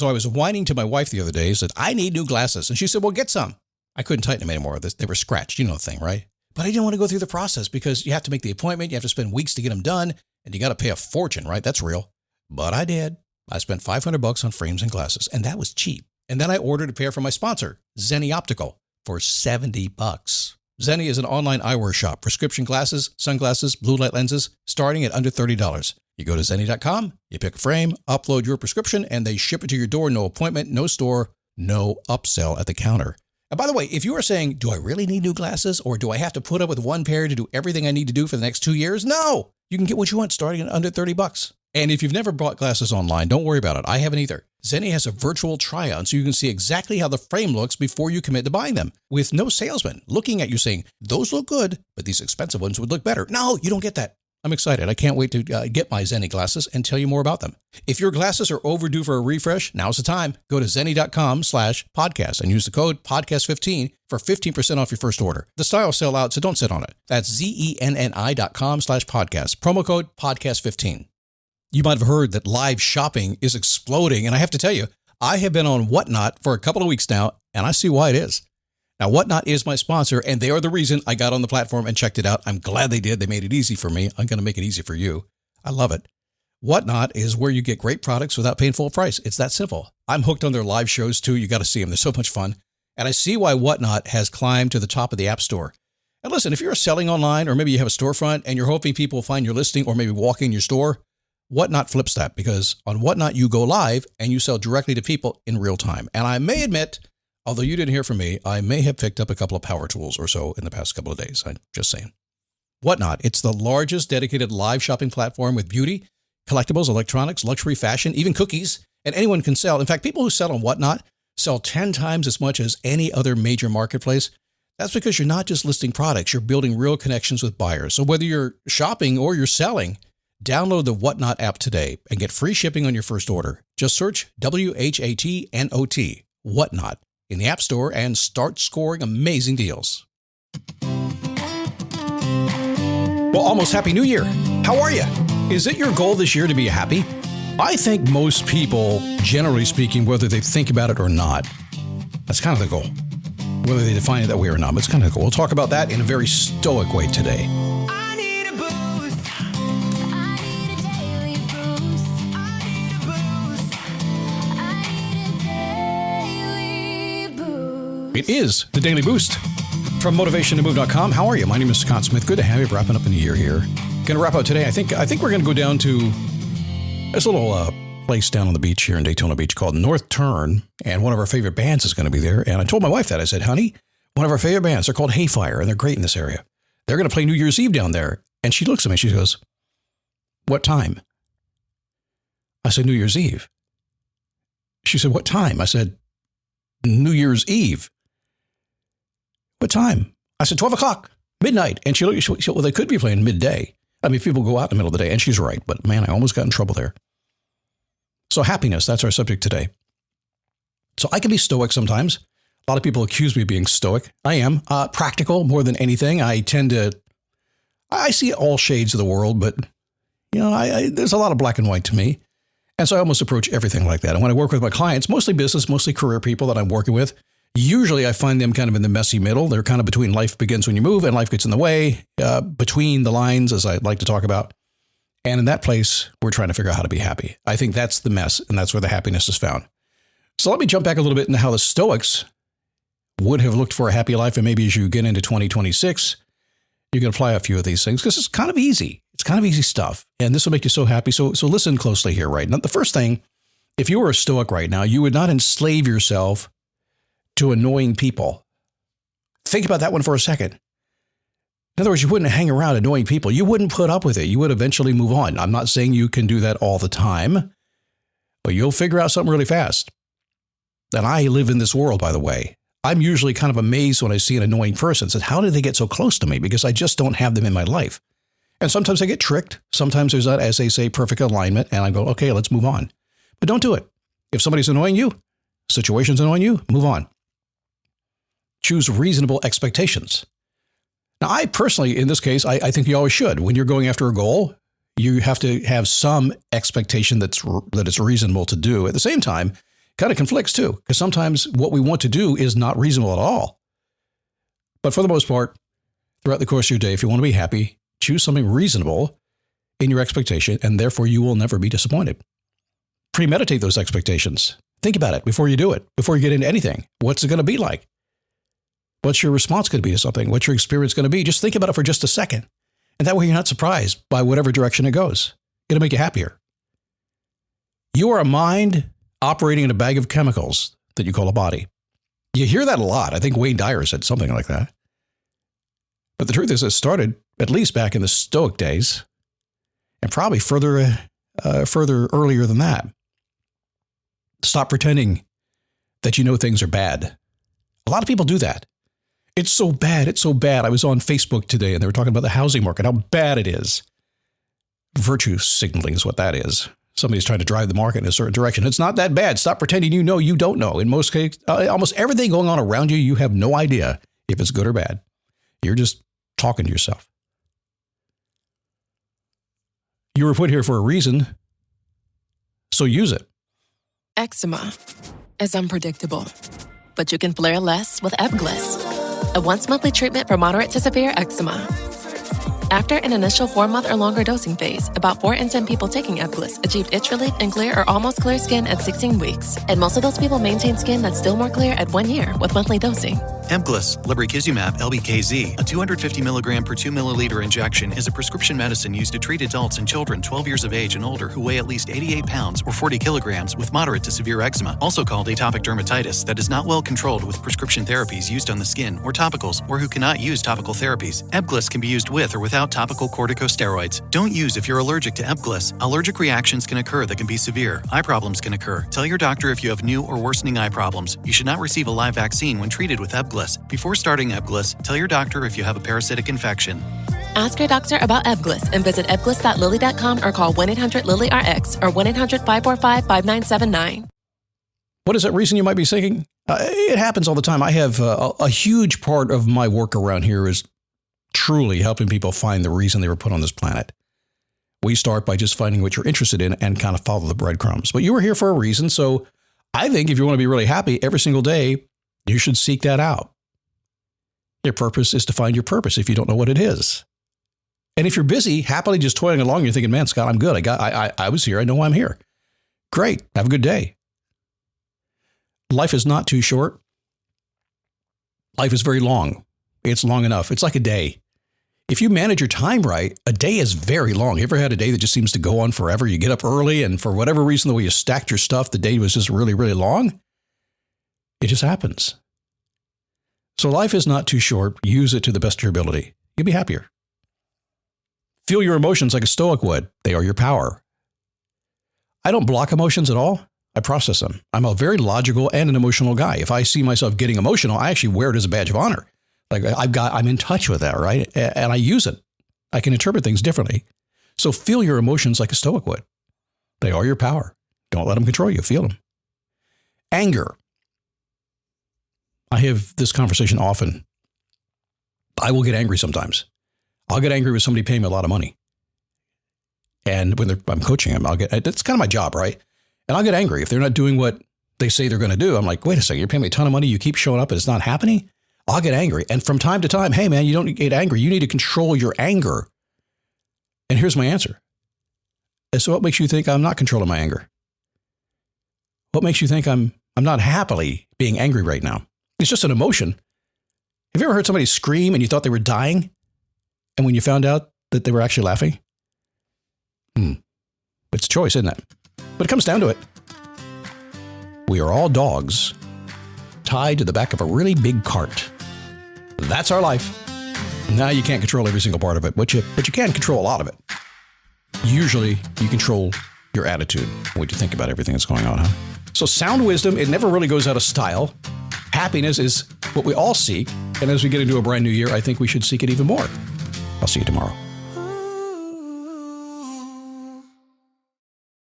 So I was whining to my wife the other day, said, I need new glasses. And she said, well, get some. I couldn't tighten them anymore. They were scratched. You know the thing, right? But I didn't want to go through the process because you have to make the appointment. You have to spend weeks to get them done. And you got to pay a fortune, right? That's real. But I did. I spent $500 on frames and glasses, and that was cheap. And then I ordered a pair from my sponsor, Zenni Optical, for $70. Zenni is an online eyewear shop. Prescription glasses, sunglasses, blue light lenses, starting at under $30. You go to Zenni.com, you pick a frame, upload your prescription, and they ship it to your door. No appointment, no store, no upsell at the counter. And by the way, if you are saying, do I really need new glasses, or do I have to put up with one pair to do everything I need to do for the next 2 years? No! You can get what you want starting at under $30. And if you've never bought glasses online, don't worry about it. I haven't either. Zenni has a virtual try-on, so you can see exactly how the frame looks before you commit to buying them, with no salesman looking at you saying, those look good, but these expensive ones would look better. No, you don't get that. I'm excited. I can't wait to get my Zenni glasses and tell you more about them. If your glasses are overdue for a refresh, now's the time. Go to Zenni.com/podcast and use the code podcast15 for 15% off your first order. The styles sell out, so don't sit on it. That's Zenni.com/podcast. Promo code podcast15. You might have heard that live shopping is exploding. And I have to tell you, I have been on Whatnot for a couple of weeks now, and I see why it is. Now, Whatnot is my sponsor, and they are the reason I got on the platform and checked it out. I'm glad they did. They made it easy for me. I'm going to make it easy for you. I love it. Whatnot is where you get great products without paying full price. It's that simple. I'm hooked on their live shows, too. You got to see them. They're so much fun. And I see why Whatnot has climbed to the top of the App Store. And listen, if you're selling online, or maybe you have a storefront and you're hoping people will find your listing or maybe walk in your store, Whatnot flips that, because on Whatnot, you go live and you sell directly to people in real time. And I may admit, although you didn't hear from me, I may have picked up a couple of power tools or so in the past couple of days. I'm just saying. Whatnot, it's the largest dedicated live shopping platform with beauty, collectibles, electronics, luxury, fashion, even cookies, and anyone can sell. In fact, people who sell on Whatnot sell 10 times as much as any other major marketplace. That's because you're not just listing products, you're building real connections with buyers. So whether you're shopping or you're selling, download the Whatnot app today and get free shipping on your first order. Just search WHATNOT, Whatnot, in the App Store and start scoring amazing deals. Well, almost Happy New Year. How are you? Is it your goal this year to be happy? I think most people, generally speaking, whether they think about it or not, that's kind of the goal. Whether they define it that way or not, but it's kind of the goal. We'll talk about that in a very stoic way today. It is the Daily Boost from motivationtomove.com. How are you? My name is Scott Smith. Good to have you. Wrapping up in the year here. Going to wrap up today. I think we're going to go down to this little place down on the beach here in Daytona Beach called North Turn, and one of our favorite bands is going to be there. And I told my wife that. I said, honey, one of our favorite bands, they're called Hayfire, and they're great in this area. They're going to play New Year's Eve down there. And she looks at me. She goes, what time? I said, New Year's Eve. She said, what time? I said, New Year's Eve. What time? I said, 12 o'clock, midnight. And she looked, well, they could be playing midday. I mean, people go out in the middle of the day, and she's right. But man, I almost got in trouble there. So happiness, that's our subject today. So I can be stoic sometimes. A lot of people accuse me of being stoic. I am practical more than anything. I see all shades of the world, but you know, there's a lot of black and white to me. And so I almost approach everything like that. And when I work with my clients, mostly business, mostly career people that I'm working with, usually I find them kind of in the messy middle. They're kind of between life begins when you move and life gets in the way, between the lines, as I like to talk about. And in that place, we're trying to figure out how to be happy. I think that's the mess, and that's where the happiness is found. So let me jump back a little bit into how the Stoics would have looked for a happy life. And maybe as you get into 2026, you can apply a few of these things because it's kind of easy. It's kind of easy stuff. And this will make you so happy. So listen closely here, right? Now, the first thing, if you were a Stoic right now, you would not enslave yourself to annoying people. Think about that one for a second. In other words, you wouldn't hang around annoying people. You wouldn't put up with it. You would eventually move on. I'm not saying you can do that all the time, but you'll figure out something really fast. And I live in this world, by the way. I'm usually kind of amazed when I see an annoying person. Says, how did they get so close to me? Because I just don't have them in my life. And sometimes I get tricked. Sometimes there's not, as they say, perfect alignment. And I go, okay, let's move on. But don't do it. If somebody's annoying you, situation's annoying you, move on. Choose reasonable expectations. Now, I personally, in this case, I think you always should. When you're going after a goal, you have to have some expectation that it's reasonable to do. At the same time, kind of conflicts too, because sometimes what we want to do is not reasonable at all. But for the most part, throughout the course of your day, if you want to be happy, choose something reasonable in your expectation, and therefore you will never be disappointed. Premeditate those expectations. Think about it before you do it, before you get into anything. What's it going to be like? What's your response going to be to something? What's your experience going to be? Just think about it for just a second. And that way you're not surprised by whatever direction it goes. It'll make you happier. You are a mind operating in a bag of chemicals that you call a body. You hear that a lot. I think Wayne Dyer said something like that. But the truth is, it started at least back in the Stoic days, and probably further earlier than that. Stop pretending that you know things are bad. A lot of people do that. It's so bad. It's so bad. I was on Facebook today and they were talking about the housing market, how bad it is. Virtue signaling is what that is. Somebody's trying to drive the market in a certain direction. It's not that bad. Stop pretending you know you don't know. In most cases, almost everything going on around you, you have no idea if it's good or bad. You're just talking to yourself. You were put here for a reason, so use it. Eczema is unpredictable, but you can flare less with Ebglyss, a once-monthly treatment for moderate to severe eczema. After an initial 4-month or longer dosing phase, about 4 in 10 people taking Ebglyss achieved itch relief and clear or almost clear skin at 16 weeks. And most of those people maintain skin that's still more clear at 1 year with monthly dosing. Ebglyss, lebrikizumab LBKZ, a 250 milligram per 2 milliliter injection, is a prescription medicine used to treat adults and children 12 years of age and older who weigh at least 88 pounds or 40 kilograms with moderate to severe eczema, also called atopic dermatitis, that is not well controlled with prescription therapies used on the skin or topicals, or who cannot use topical therapies. Ebglyss can be used with or without topical corticosteroids. Don't use if you're allergic to Ebglyss. Allergic reactions can occur that can be severe. Eye problems can occur. Tell your doctor if you have new or worsening eye problems. You should not receive a live vaccine when treated with Ebglyss. Before starting Ebglyss, tell your doctor if you have a parasitic infection. Ask your doctor about Ebglyss and visit ebglyss.lilly.com or call 1-800-LILY-RX or 1-800-545-5979. What is that reason you might be thinking? It happens all the time. I have a huge part of my work around here is truly helping people find the reason they were put on this planet. We start by just finding what you're interested in and kind of follow the breadcrumbs. But you were here for a reason, so I think if you want to be really happy every single day, you should seek that out. Your purpose is to find your purpose if you don't know what it is. And if you're busy, happily just toiling along, you're thinking, man, Scott, I'm good. I was here. I know why I'm here. Great. Have a good day. Life is not too short. Life is very long. It's long enough. It's like a day. If you manage your time right, a day is very long. You ever had a day that just seems to go on forever? You get up early and for whatever reason, the way you stacked your stuff, the day was just really, really long. It just happens. So life is not too short. Use it to the best of your ability. You'll be happier. Feel your emotions like a Stoic would. They are your power. I don't block emotions at all. I process them. I'm a very logical and an emotional guy. If I see myself getting emotional, I actually wear it as a badge of honor. Like I'm in touch with that, right? And I use it. I can interpret things differently. So feel your emotions like a Stoic would. They are your power. Don't let them control you. Feel them. Anger. I have this conversation often. I will get angry sometimes. I'll get angry with somebody paying me a lot of money. And when I'm coaching them, it's kind of my job, right? And I'll get angry if they're not doing what they say they're going to do. I'm like, wait a second, you're paying me a ton of money. You keep showing up and it's not happening. I'll get angry. And from time to time, hey man, you don't get angry. You need to control your anger. And here's my answer. And so what makes you think I'm not controlling my anger? What makes you think I'm not happily being angry right now? It's just an emotion. Have you ever heard somebody scream and you thought they were dying? And when you found out that they were actually laughing? It's a choice, isn't it? But it comes down to it. We are all dogs tied to the back of a really big cart. That's our life. Now you can't control every single part of it, but you can control a lot of it. Usually you control your attitude, what you think about everything that's going on, huh? So sound wisdom, it never really goes out of style. Happiness is what we all seek. And as we get into a brand new year, I think we should seek it even more. I'll see you tomorrow.